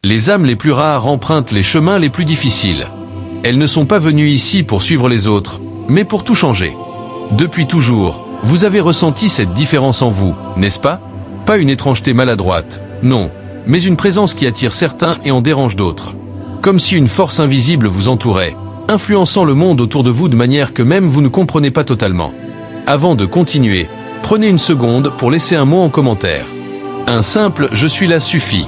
Les âmes les plus rares empruntent les chemins les plus difficiles. Elles ne sont pas venues ici pour suivre les autres, mais pour tout changer. Depuis toujours, vous avez ressenti cette différence en vous, n'est-ce pas? Pas une étrangeté maladroite, non, mais une présence qui attire certains et en dérange d'autres. Comme si une force invisible vous entourait, influençant le monde autour de vous de manière que même vous ne comprenez pas totalement. Avant de continuer, prenez une seconde pour laisser un mot en commentaire. Un simple « je suis là » suffit.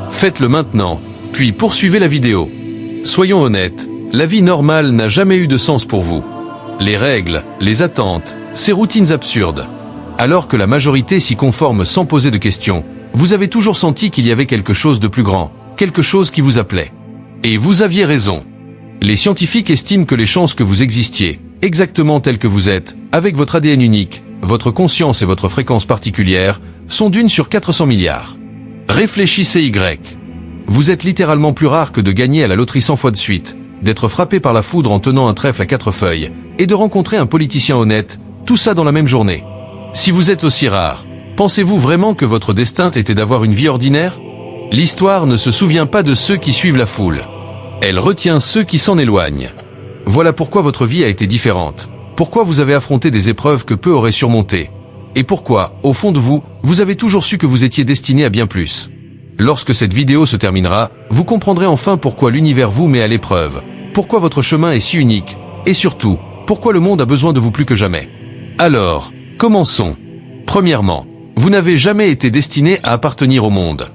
Faites-le maintenant, puis poursuivez la vidéo. Soyons honnêtes, la vie normale n'a jamais eu de sens pour vous. Les règles, les attentes, ces routines absurdes. Alors que la majorité s'y conforme sans poser de questions, vous avez toujours senti qu'il y avait quelque chose de plus grand, quelque chose qui vous appelait. Et vous aviez raison. Les scientifiques estiment que les chances que vous existiez, exactement tel que vous êtes, avec votre ADN unique, votre conscience et votre fréquence particulière, sont d'1 sur 400 milliards. Réfléchissez Y. Vous êtes littéralement plus rare que de gagner à la loterie 100 fois de suite, d'être frappé par la foudre en tenant un trèfle à 4 feuilles, et de rencontrer un politicien honnête, tout ça dans la même journée. Si vous êtes aussi rare, pensez-vous vraiment que votre destin était d'avoir une vie ordinaire? L'histoire ne se souvient pas de ceux qui suivent la foule. Elle retient ceux qui s'en éloignent. Voilà pourquoi votre vie a été différente. Pourquoi vous avez affronté des épreuves que peu auraient surmontées. Et pourquoi, au fond de vous, vous avez toujours su que vous étiez destiné à bien plus. Lorsque cette vidéo se terminera, vous comprendrez enfin pourquoi l'univers vous met à l'épreuve, pourquoi votre chemin est si unique, et surtout, pourquoi le monde a besoin de vous plus que jamais. Alors, commençons. Premièrement, vous n'avez jamais été destiné à appartenir au monde.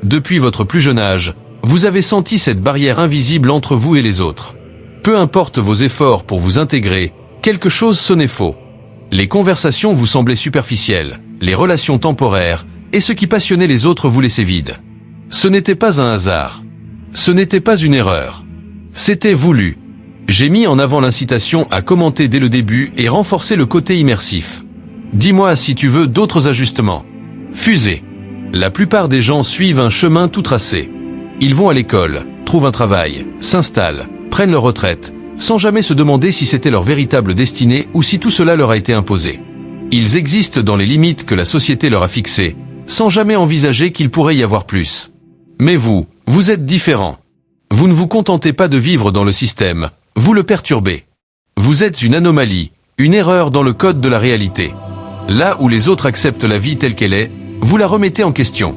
Depuis votre plus jeune âge, vous avez senti cette barrière invisible entre vous et les autres. Peu importe vos efforts pour vous intégrer, quelque chose sonnait faux. Les conversations vous semblaient superficielles, les relations temporaires, et ce qui passionnait les autres vous laissait vide. Ce n'était pas un hasard. Ce n'était pas une erreur. C'était voulu. J'ai mis en avant l'incitation à commenter dès le début et renforcer le côté immersif. Dis-moi si tu veux d'autres ajustements. Fusée. La plupart des gens suivent un chemin tout tracé. Ils vont à l'école, trouvent un travail, s'installent, prennent leur retraite, sans jamais se demander si c'était leur véritable destinée ou si tout cela leur a été imposé. Ils existent dans les limites que la société leur a fixées, sans jamais envisager qu'il pourrait y avoir plus. Mais vous, vous êtes différent. Vous ne vous contentez pas de vivre dans le système, vous le perturbez. Vous êtes une anomalie, une erreur dans le code de la réalité. Là où les autres acceptent la vie telle qu'elle est, vous la remettez en question.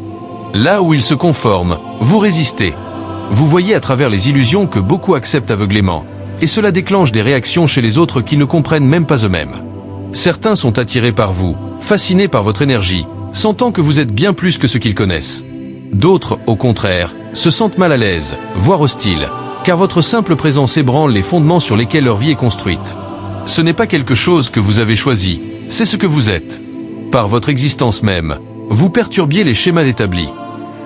Là où ils se conforment, vous résistez. Vous voyez à travers les illusions que beaucoup acceptent aveuglément, et cela déclenche des réactions chez les autres qui ne comprennent même pas eux-mêmes. Certains sont attirés par vous, fascinés par votre énergie, sentant que vous êtes bien plus que ce qu'ils connaissent. D'autres, au contraire, se sentent mal à l'aise, voire hostiles, car votre simple présence ébranle les fondements sur lesquels leur vie est construite. Ce n'est pas quelque chose que vous avez choisi, c'est ce que vous êtes. Par votre existence même, vous perturbiez les schémas établis.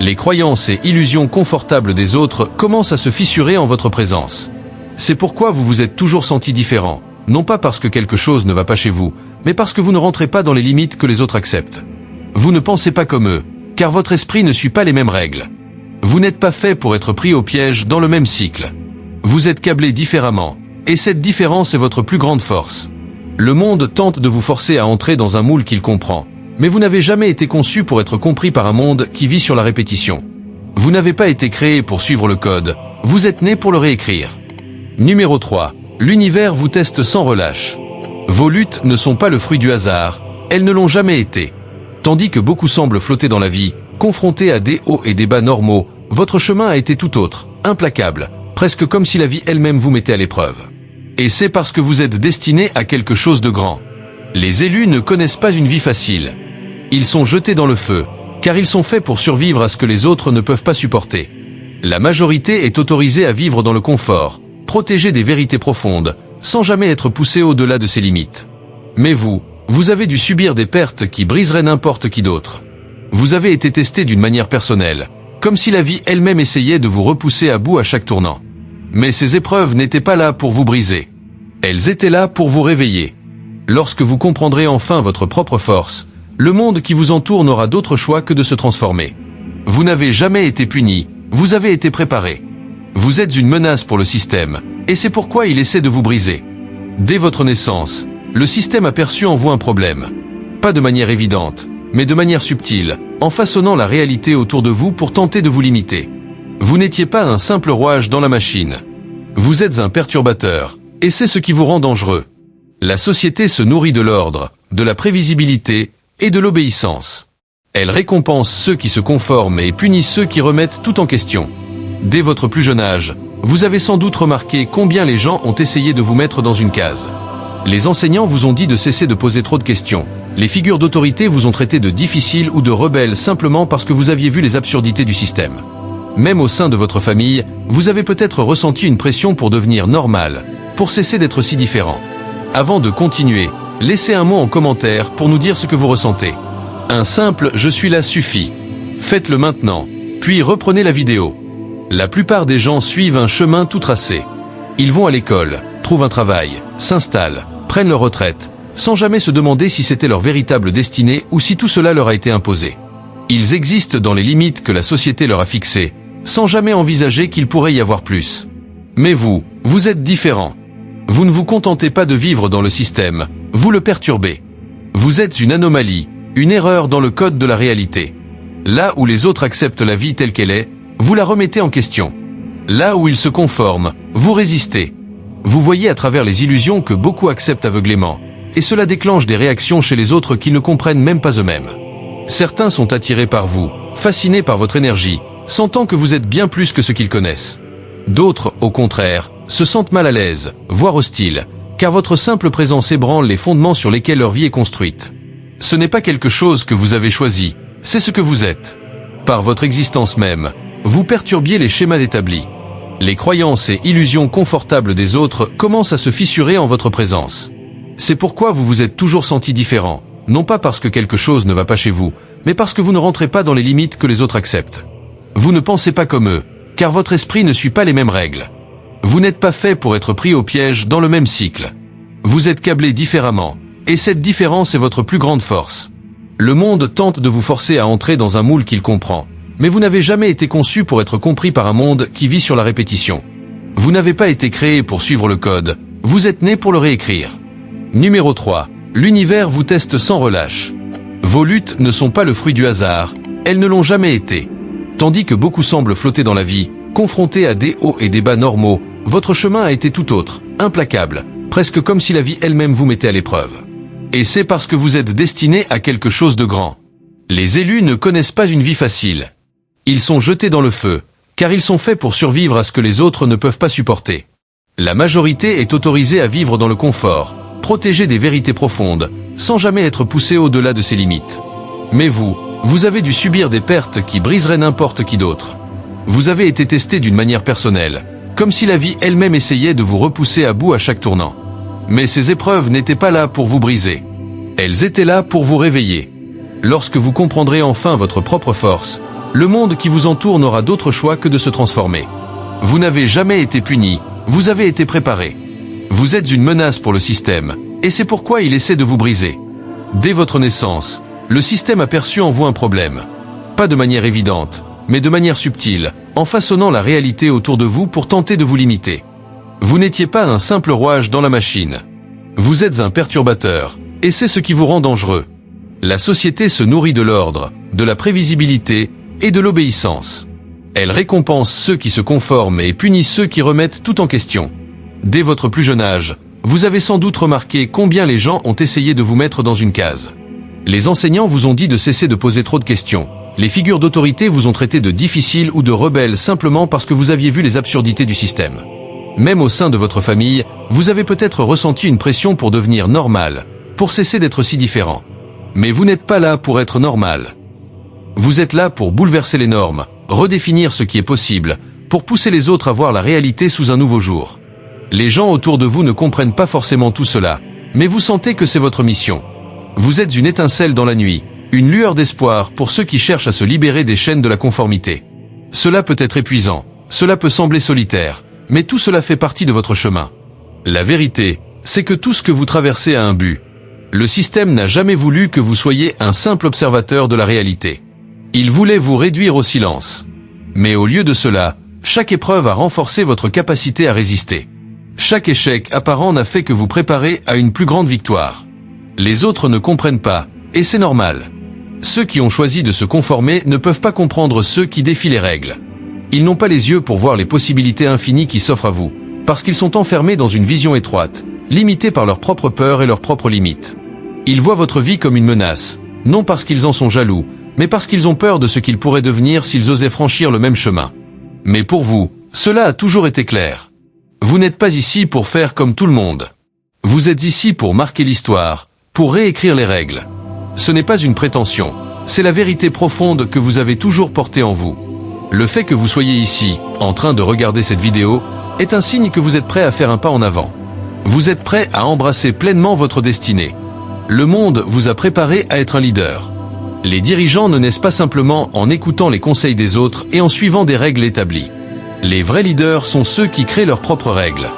Les croyances et illusions confortables des autres commencent à se fissurer en votre présence. C'est pourquoi vous vous êtes toujours senti différent, non pas parce que quelque chose ne va pas chez vous, mais parce que vous ne rentrez pas dans les limites que les autres acceptent. Vous ne pensez pas comme eux, car votre esprit ne suit pas les mêmes règles. Vous n'êtes pas fait pour être pris au piège dans le même cycle. Vous êtes câblé différemment, et cette différence est votre plus grande force. Le monde tente de vous forcer à entrer dans un moule qu'il comprend, mais vous n'avez jamais été conçu pour être compris par un monde qui vit sur la répétition. Vous n'avez pas été créé pour suivre le code, vous êtes né pour le réécrire. Numéro 3. L'univers vous teste sans relâche. Vos luttes ne sont pas le fruit du hasard, elles ne l'ont jamais été. Tandis que beaucoup semblent flotter dans la vie, confrontés à des hauts et des bas normaux, votre chemin a été tout autre, implacable, presque comme si la vie elle-même vous mettait à l'épreuve. Et c'est parce que vous êtes destiné à quelque chose de grand. Les élus ne connaissent pas une vie facile. Ils sont jetés dans le feu, car ils sont faits pour survivre à ce que les autres ne peuvent pas supporter. La majorité est autorisée à vivre dans le confort, protégée des vérités profondes, sans jamais être poussée au-delà de ses limites. Mais vous avez dû subir des pertes qui briseraient n'importe qui d'autre. Vous avez été testé d'une manière personnelle, comme si la vie elle-même essayait de vous repousser à bout à chaque tournant. Mais ces épreuves n'étaient pas là pour vous briser. Elles étaient là pour vous réveiller. Lorsque vous comprendrez enfin votre propre force, le monde qui vous entoure n'aura d'autre choix que de se transformer. Vous n'avez jamais été puni, vous avez été préparé. Vous êtes une menace pour le système, et c'est pourquoi il essaie de vous briser. Dès votre naissance, le système a perçu en vous un problème. Pas de manière évidente, mais de manière subtile, en façonnant la réalité autour de vous pour tenter de vous limiter. Vous n'étiez pas un simple rouage dans la machine. Vous êtes un perturbateur, et c'est ce qui vous rend dangereux. La société se nourrit de l'ordre, de la prévisibilité et de l'obéissance. Elle récompense ceux qui se conforment et punit ceux qui remettent tout en question. Dès votre plus jeune âge, vous avez sans doute remarqué combien les gens ont essayé de vous mettre dans une case. Les enseignants vous ont dit de cesser de poser trop de questions. Les figures d'autorité vous ont traité de difficiles ou de rebelles simplement parce que vous aviez vu les absurdités du système. Même au sein de votre famille, vous avez peut-être ressenti une pression pour devenir normal, pour cesser d'être si différent. Avant de continuer, laissez un mot en commentaire pour nous dire ce que vous ressentez. Un simple « je suis là » suffit. Faites-le maintenant, puis reprenez la vidéo. La plupart des gens suivent un chemin tout tracé. Ils vont à l'école, trouvent un travail, s'installent, prennent leur retraite, sans jamais se demander si c'était leur véritable destinée ou si tout cela leur a été imposé. Ils existent dans les limites que la société leur a fixées, sans jamais envisager qu'il pourrait y avoir plus. Mais vous êtes différent. Vous ne vous contentez pas de vivre dans le système, vous le perturbez. Vous êtes une anomalie, une erreur dans le code de la réalité. Là où les autres acceptent la vie telle qu'elle est, vous la remettez en question. Là où ils se conforment, vous résistez. Vous voyez à travers les illusions que beaucoup acceptent aveuglément, et cela déclenche des réactions chez les autres qu'ils ne comprennent même pas eux-mêmes. Certains sont attirés par vous, fascinés par votre énergie, sentant que vous êtes bien plus que ce qu'ils connaissent. D'autres, au contraire, se sentent mal à l'aise, voire hostiles, car votre simple présence ébranle les fondements sur lesquels leur vie est construite. Ce n'est pas quelque chose que vous avez choisi, c'est ce que vous êtes. Par votre existence même, vous perturbiez les schémas établis. Les croyances et illusions confortables des autres commencent à se fissurer en votre présence. C'est pourquoi vous vous êtes toujours senti différent, non pas parce que quelque chose ne va pas chez vous, mais parce que vous ne rentrez pas dans les limites que les autres acceptent. Vous ne pensez pas comme eux, car votre esprit ne suit pas les mêmes règles. Vous n'êtes pas fait pour être pris au piège dans le même cycle. Vous êtes câblé différemment, et cette différence est votre plus grande force. Le monde tente de vous forcer à entrer dans un moule qu'il comprend, mais vous n'avez jamais été conçu pour être compris par un monde qui vit sur la répétition. Vous n'avez pas été créé pour suivre le code, vous êtes né pour le réécrire. Numéro 3. L'univers vous teste sans relâche. Vos luttes ne sont pas le fruit du hasard, elles ne l'ont jamais été. Tandis que beaucoup semblent flotter dans la vie, confrontés à des hauts et des bas normaux, votre chemin a été tout autre, implacable, presque comme si la vie elle-même vous mettait à l'épreuve. Et c'est parce que vous êtes destiné à quelque chose de grand. Les élus ne connaissent pas une vie facile. Ils sont jetés dans le feu, car ils sont faits pour survivre à ce que les autres ne peuvent pas supporter. La majorité est autorisée à vivre dans le confort, protégée des vérités profondes, sans jamais être poussée au-delà de ses limites. Mais vous avez dû subir des pertes qui briseraient n'importe qui d'autre. Vous avez été testé d'une manière personnelle, comme si la vie elle-même essayait de vous repousser à bout à chaque tournant. Mais ces épreuves n'étaient pas là pour vous briser. Elles étaient là pour vous réveiller. Lorsque vous comprendrez enfin votre propre force, le monde qui vous entoure n'aura d'autre choix que de se transformer. Vous n'avez jamais été puni, vous avez été préparé. Vous êtes une menace pour le système, et c'est pourquoi il essaie de vous briser. Dès votre naissance, le système a perçu en vous un problème. Pas de manière évidente, mais de manière subtile, en façonnant la réalité autour de vous pour tenter de vous limiter. Vous n'étiez pas un simple rouage dans la machine. Vous êtes un perturbateur, et c'est ce qui vous rend dangereux. La société se nourrit de l'ordre, de la prévisibilité et de l'obéissance. Elle récompense ceux qui se conforment et punit ceux qui remettent tout en question. Dès votre plus jeune âge, vous avez sans doute remarqué combien les gens ont essayé de vous mettre dans une case. Les enseignants vous ont dit de cesser de poser trop de questions. Les figures d'autorité vous ont traité de difficiles ou de rebelles simplement parce que vous aviez vu les absurdités du système. Même au sein de votre famille, vous avez peut-être ressenti une pression pour devenir normal, pour cesser d'être si différent. Mais vous n'êtes pas là pour être normal. Vous êtes là pour bouleverser les normes, redéfinir ce qui est possible, pour pousser les autres à voir la réalité sous un nouveau jour. Les gens autour de vous ne comprennent pas forcément tout cela, mais vous sentez que c'est votre mission. Vous êtes une étincelle dans la nuit, une lueur d'espoir pour ceux qui cherchent à se libérer des chaînes de la conformité. Cela peut être épuisant, cela peut sembler solitaire, mais tout cela fait partie de votre chemin. La vérité, c'est que tout ce que vous traversez a un but. Le système n'a jamais voulu que vous soyez un simple observateur de la réalité. Il voulait vous réduire au silence. Mais au lieu de cela, chaque épreuve a renforcé votre capacité à résister. Chaque échec apparent n'a fait que vous préparer à une plus grande victoire. Les autres ne comprennent pas, et c'est normal. Ceux qui ont choisi de se conformer ne peuvent pas comprendre ceux qui défient les règles. Ils n'ont pas les yeux pour voir les possibilités infinies qui s'offrent à vous, parce qu'ils sont enfermés dans une vision étroite, limités par leurs propres peurs et leurs propres limites. Ils voient votre vie comme une menace, non parce qu'ils en sont jaloux, mais parce qu'ils ont peur de ce qu'ils pourraient devenir s'ils osaient franchir le même chemin. Mais pour vous, cela a toujours été clair. Vous n'êtes pas ici pour faire comme tout le monde. Vous êtes ici pour marquer l'histoire, pour réécrire les règles. Ce n'est pas une prétention, c'est la vérité profonde que vous avez toujours portée en vous. Le fait que vous soyez ici, en train de regarder cette vidéo, est un signe que vous êtes prêt à faire un pas en avant. Vous êtes prêt à embrasser pleinement votre destinée. Le monde vous a préparé à être un leader. Les dirigeants ne naissent pas simplement en écoutant les conseils des autres et en suivant des règles établies. Les vrais leaders sont ceux qui créent leurs propres règles.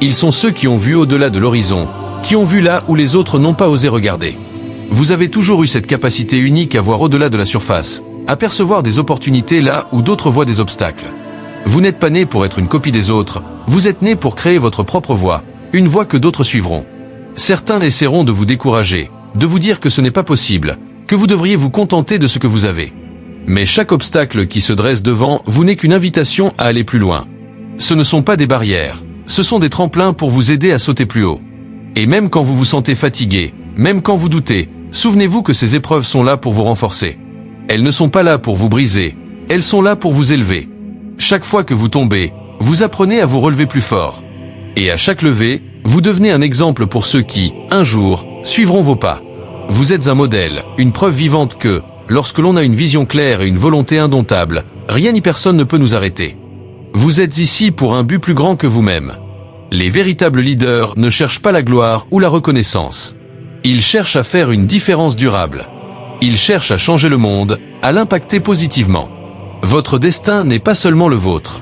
Ils sont ceux qui ont vu au-delà de l'horizon, qui ont vu là où les autres n'ont pas osé regarder. Vous avez toujours eu cette capacité unique à voir au-delà de la surface, à percevoir des opportunités là où d'autres voient des obstacles. Vous n'êtes pas né pour être une copie des autres, vous êtes né pour créer votre propre voie, une voie que d'autres suivront. Certains essaieront de vous décourager, de vous dire que ce n'est pas possible, que vous devriez vous contenter de ce que vous avez. Mais chaque obstacle qui se dresse devant vous n'est qu'une invitation à aller plus loin. Ce ne sont pas des barrières, ce sont des tremplins pour vous aider à sauter plus haut. Et même quand vous vous sentez fatigué, même quand vous doutez, souvenez-vous que ces épreuves sont là pour vous renforcer. Elles ne sont pas là pour vous briser, elles sont là pour vous élever. Chaque fois que vous tombez, vous apprenez à vous relever plus fort. Et à chaque levée, vous devenez un exemple pour ceux qui, un jour, suivront vos pas. Vous êtes un modèle, une preuve vivante que, lorsque l'on a une vision claire et une volonté indomptable, rien ni personne ne peut nous arrêter. Vous êtes ici pour un but plus grand que vous-même. Les véritables leaders ne cherchent pas la gloire ou la reconnaissance. Ils cherchent à faire une différence durable. Ils cherchent à changer le monde, à l'impacter positivement. Votre destin n'est pas seulement le vôtre.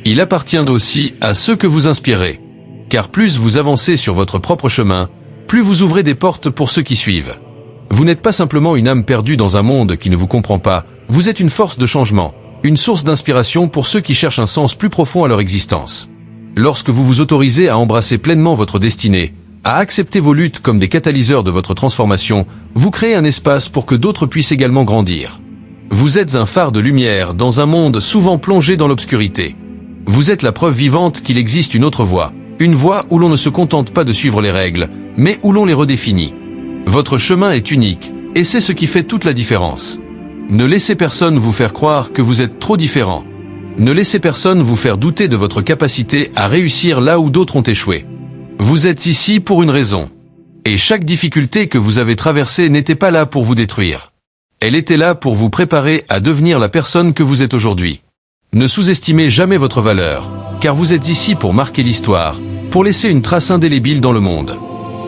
Il appartient aussi à ceux que vous inspirez. Car plus vous avancez sur votre propre chemin, plus vous ouvrez des portes pour ceux qui suivent. Vous n'êtes pas simplement une âme perdue dans un monde qui ne vous comprend pas, vous êtes une force de changement, une source d'inspiration pour ceux qui cherchent un sens plus profond à leur existence. Lorsque vous vous autorisez à embrasser pleinement votre destinée, à accepter vos luttes comme des catalyseurs de votre transformation, vous créez un espace pour que d'autres puissent également grandir. Vous êtes un phare de lumière dans un monde souvent plongé dans l'obscurité. Vous êtes la preuve vivante qu'il existe une autre voie, une voie où l'on ne se contente pas de suivre les règles, mais où l'on les redéfinit. Votre chemin est unique, et c'est ce qui fait toute la différence. Ne laissez personne vous faire croire que vous êtes trop différent. Ne laissez personne vous faire douter de votre capacité à réussir là où d'autres ont échoué. Vous êtes ici pour une raison. Et chaque difficulté que vous avez traversée n'était pas là pour vous détruire. Elle était là pour vous préparer à devenir la personne que vous êtes aujourd'hui. Ne sous-estimez jamais votre valeur, car vous êtes ici pour marquer l'histoire, pour laisser une trace indélébile dans le monde.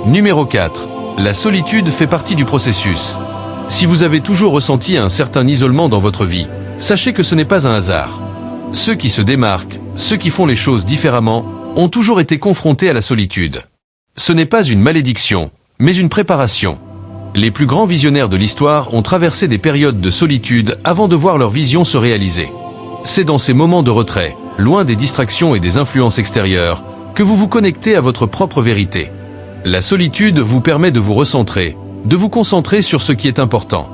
Numéro 4. La solitude fait partie du processus. Si vous avez toujours ressenti un certain isolement dans votre vie, sachez que ce n'est pas un hasard. Ceux qui se démarquent, ceux qui font les choses différemment, ont toujours été confrontés à la solitude. Ce n'est pas une malédiction, mais une préparation. Les plus grands visionnaires de l'histoire ont traversé des périodes de solitude avant de voir leur vision se réaliser. C'est dans ces moments de retrait, loin des distractions et des influences extérieures, que vous vous connectez à votre propre vérité. La solitude vous permet de vous recentrer, de vous concentrer sur ce qui est important.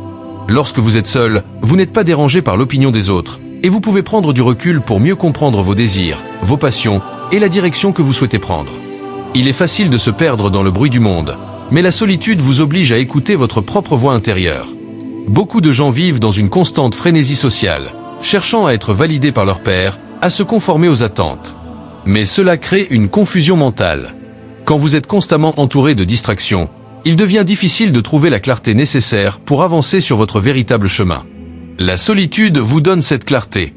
Lorsque vous êtes seul, vous n'êtes pas dérangé par l'opinion des autres, et vous pouvez prendre du recul pour mieux comprendre vos désirs, vos passions et la direction que vous souhaitez prendre. Il est facile de se perdre dans le bruit du monde, mais la solitude vous oblige à écouter votre propre voix intérieure. Beaucoup de gens vivent dans une constante frénésie sociale, cherchant à être validés par leurs pairs, à se conformer aux attentes. Mais cela crée une confusion mentale. Quand vous êtes constamment entouré de distractions, il devient difficile de trouver la clarté nécessaire pour avancer sur votre véritable chemin. La solitude vous donne cette clarté.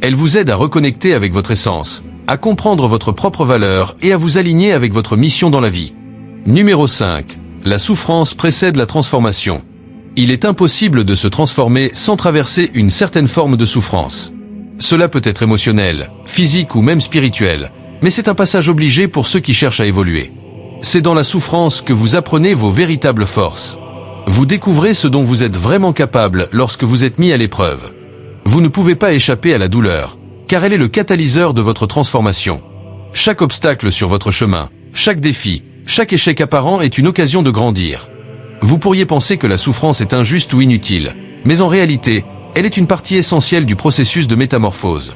Elle vous aide à reconnecter avec votre essence, à comprendre votre propre valeur et à vous aligner avec votre mission dans la vie. Numéro 5. La souffrance précède la transformation. Il est impossible de se transformer sans traverser une certaine forme de souffrance. Cela peut être émotionnel, physique ou même spirituel, mais c'est un passage obligé pour ceux qui cherchent à évoluer. C'est dans la souffrance que vous apprenez vos véritables forces. Vous découvrez ce dont vous êtes vraiment capable lorsque vous êtes mis à l'épreuve. Vous ne pouvez pas échapper à la douleur, car elle est le catalyseur de votre transformation. Chaque obstacle sur votre chemin, chaque défi, chaque échec apparent est une occasion de grandir. Vous pourriez penser que la souffrance est injuste ou inutile, mais en réalité, elle est une partie essentielle du processus de métamorphose.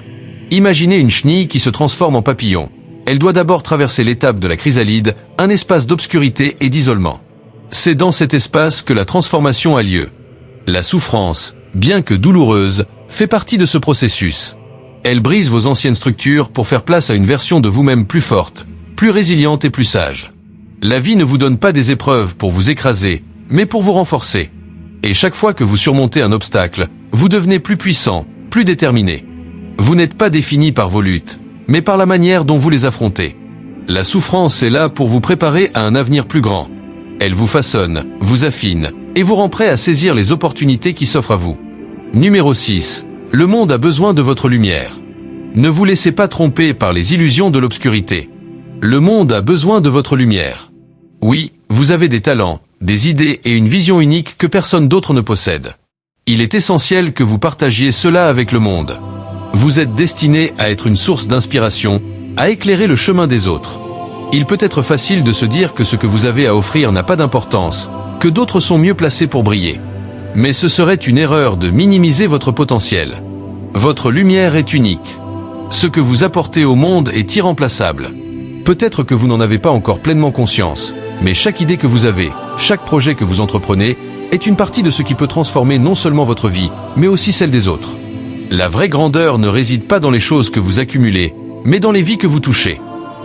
Imaginez une chenille qui se transforme en papillon. Elle doit d'abord traverser l'étape de la chrysalide, un espace d'obscurité et d'isolement. C'est dans cet espace que la transformation a lieu. La souffrance, bien que douloureuse, fait partie de ce processus. Elle brise vos anciennes structures pour faire place à une version de vous-même plus forte, plus résiliente et plus sage. La vie ne vous donne pas des épreuves pour vous écraser, mais pour vous renforcer. Et chaque fois que vous surmontez un obstacle, vous devenez plus puissant, plus déterminé. Vous n'êtes pas défini par vos luttes, mais par la manière dont vous les affrontez. La souffrance est là pour vous préparer à un avenir plus grand. Elle vous façonne, vous affine, et vous rend prêt à saisir les opportunités qui s'offrent à vous. Numéro 6. Le monde a besoin de votre lumière. Ne vous laissez pas tromper par les illusions de l'obscurité. Le monde a besoin de votre lumière. Oui, vous avez des talents, des idées et une vision unique que personne d'autre ne possède. Il est essentiel que vous partagiez cela avec le monde. Vous êtes destiné à être une source d'inspiration, à éclairer le chemin des autres. Il peut être facile de se dire que ce que vous avez à offrir n'a pas d'importance, que d'autres sont mieux placés pour briller. Mais ce serait une erreur de minimiser votre potentiel. Votre lumière est unique. Ce que vous apportez au monde est irremplaçable. Peut-être que vous n'en avez pas encore pleinement conscience, mais chaque idée que vous avez, chaque projet que vous entreprenez, est une partie de ce qui peut transformer non seulement votre vie, mais aussi celle des autres. La vraie grandeur ne réside pas dans les choses que vous accumulez, mais dans les vies que vous touchez.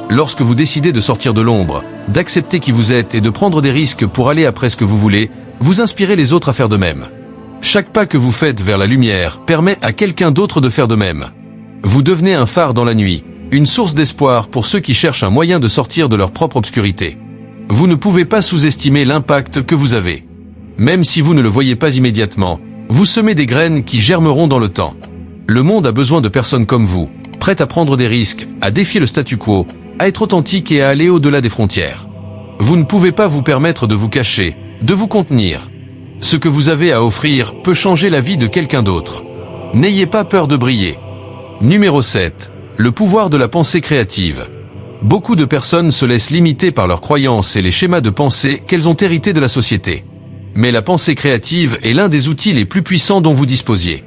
Lorsque vous décidez de sortir de l'ombre, d'accepter qui vous êtes et de prendre des risques pour aller après ce que vous voulez, vous inspirez les autres à faire de même. Chaque pas que vous faites vers la lumière permet à quelqu'un d'autre de faire de même. Vous devenez un phare dans la nuit, une source d'espoir pour ceux qui cherchent un moyen de sortir de leur propre obscurité. Vous ne pouvez pas sous-estimer l'impact que vous avez. Même si vous ne le voyez pas immédiatement, vous semez des graines qui germeront dans le temps. Le monde a besoin de personnes comme vous, prêtes à prendre des risques, à défier le statu quo, à être authentique et à aller au-delà des frontières. Vous ne pouvez pas vous permettre de vous cacher, de vous contenir. Ce que vous avez à offrir peut changer la vie de quelqu'un d'autre. N'ayez pas peur de briller. Numéro 7. Le pouvoir de la pensée créative. Beaucoup de personnes se laissent limiter par leurs croyances et les schémas de pensée qu'elles ont hérités de la société. Mais la pensée créative est l'un des outils les plus puissants dont vous disposiez.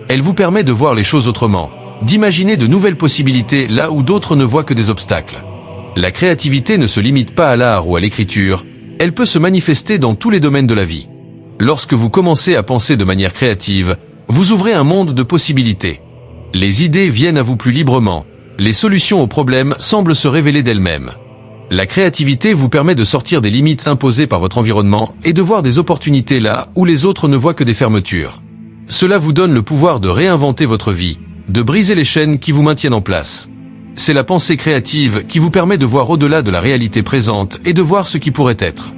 Elle vous permet de voir les choses autrement, d'imaginer de nouvelles possibilités là où d'autres ne voient que des obstacles. La créativité ne se limite pas à l'art ou à l'écriture, elle peut se manifester dans tous les domaines de la vie. Lorsque vous commencez à penser de manière créative, vous ouvrez un monde de possibilités. Les idées viennent à vous plus librement, les solutions aux problèmes semblent se révéler d'elles-mêmes. La créativité vous permet de sortir des limites imposées par votre environnement et de voir des opportunités là où les autres ne voient que des fermetures. Cela vous donne le pouvoir de réinventer votre vie, de briser les chaînes qui vous maintiennent en place. C'est la pensée créative qui vous permet de voir au-delà de la réalité présente et de voir ce qui pourrait être.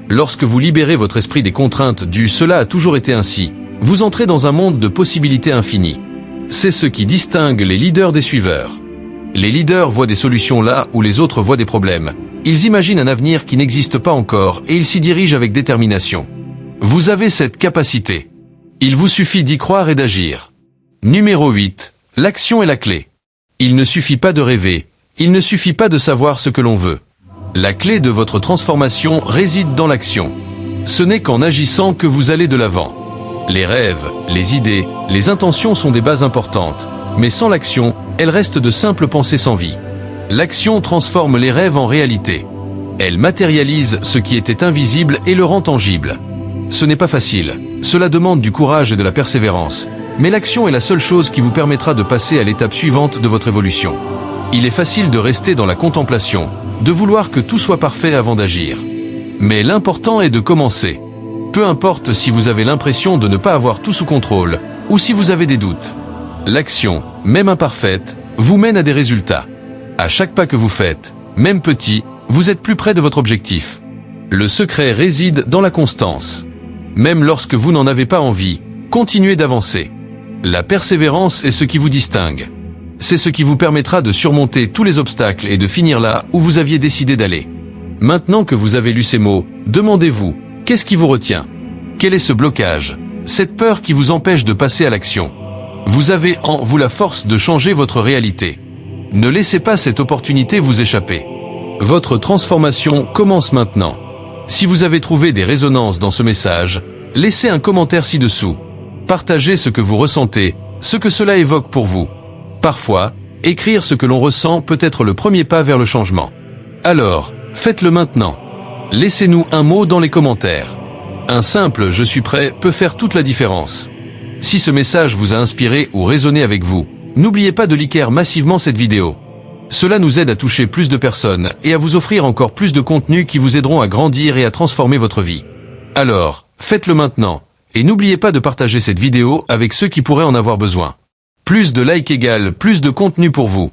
Lorsque vous libérez votre esprit des contraintes du « cela a toujours été ainsi », vous entrez dans un monde de possibilités infinies. C'est ce qui distingue les leaders des suiveurs. Les leaders voient des solutions là où les autres voient des problèmes. Ils imaginent un avenir qui n'existe pas encore et ils s'y dirigent avec détermination. Vous avez cette capacité. Il vous suffit d'y croire et d'agir. Numéro 8. L'action est la clé. Il ne suffit pas de rêver, il ne suffit pas de savoir ce que l'on veut. La clé de votre transformation réside dans l'action. Ce n'est qu'en agissant que vous allez de l'avant. Les rêves, les idées, les intentions sont des bases importantes, mais sans l'action, elles restent de simples pensées sans vie. L'action transforme les rêves en réalité. Elle matérialise ce qui était invisible et le rend tangible. Ce n'est pas facile, cela demande du courage et de la persévérance, mais l'action est la seule chose qui vous permettra de passer à l'étape suivante de votre évolution. Il est facile de rester dans la contemplation, de vouloir que tout soit parfait avant d'agir. Mais l'important est de commencer. Peu importe si vous avez l'impression de ne pas avoir tout sous contrôle, ou si vous avez des doutes. L'action, même imparfaite, vous mène à des résultats. À chaque pas que vous faites, même petit, vous êtes plus près de votre objectif. Le secret réside dans la constance. Même lorsque vous n'en avez pas envie, continuez d'avancer. La persévérance est ce qui vous distingue. C'est ce qui vous permettra de surmonter tous les obstacles et de finir là où vous aviez décidé d'aller. Maintenant que vous avez lu ces mots, demandez-vous, qu'est-ce qui vous retient? Quel est ce blocage? Cette peur qui vous empêche de passer à l'action? Vous avez en vous la force de changer votre réalité. Ne laissez pas cette opportunité vous échapper. Votre transformation commence maintenant. Si vous avez trouvé des résonances dans ce message, laissez un commentaire ci-dessous. Partagez ce que vous ressentez, ce que cela évoque pour vous. Parfois, Écrire ce que l'on ressent peut être le premier pas vers le changement. Alors, faites-le maintenant. Laissez-nous un mot dans les commentaires. Un simple « je suis prêt » peut faire toute la différence. Si ce message vous a inspiré ou résonné avec vous, n'oubliez pas de liker massivement cette vidéo. Cela nous aide à toucher plus de personnes et à vous offrir encore plus de contenus qui vous aideront à grandir et à transformer votre vie. Alors, faites-le maintenant, et n'oubliez pas de partager cette vidéo avec ceux qui pourraient en avoir besoin. Plus de likes égale plus de contenu pour vous.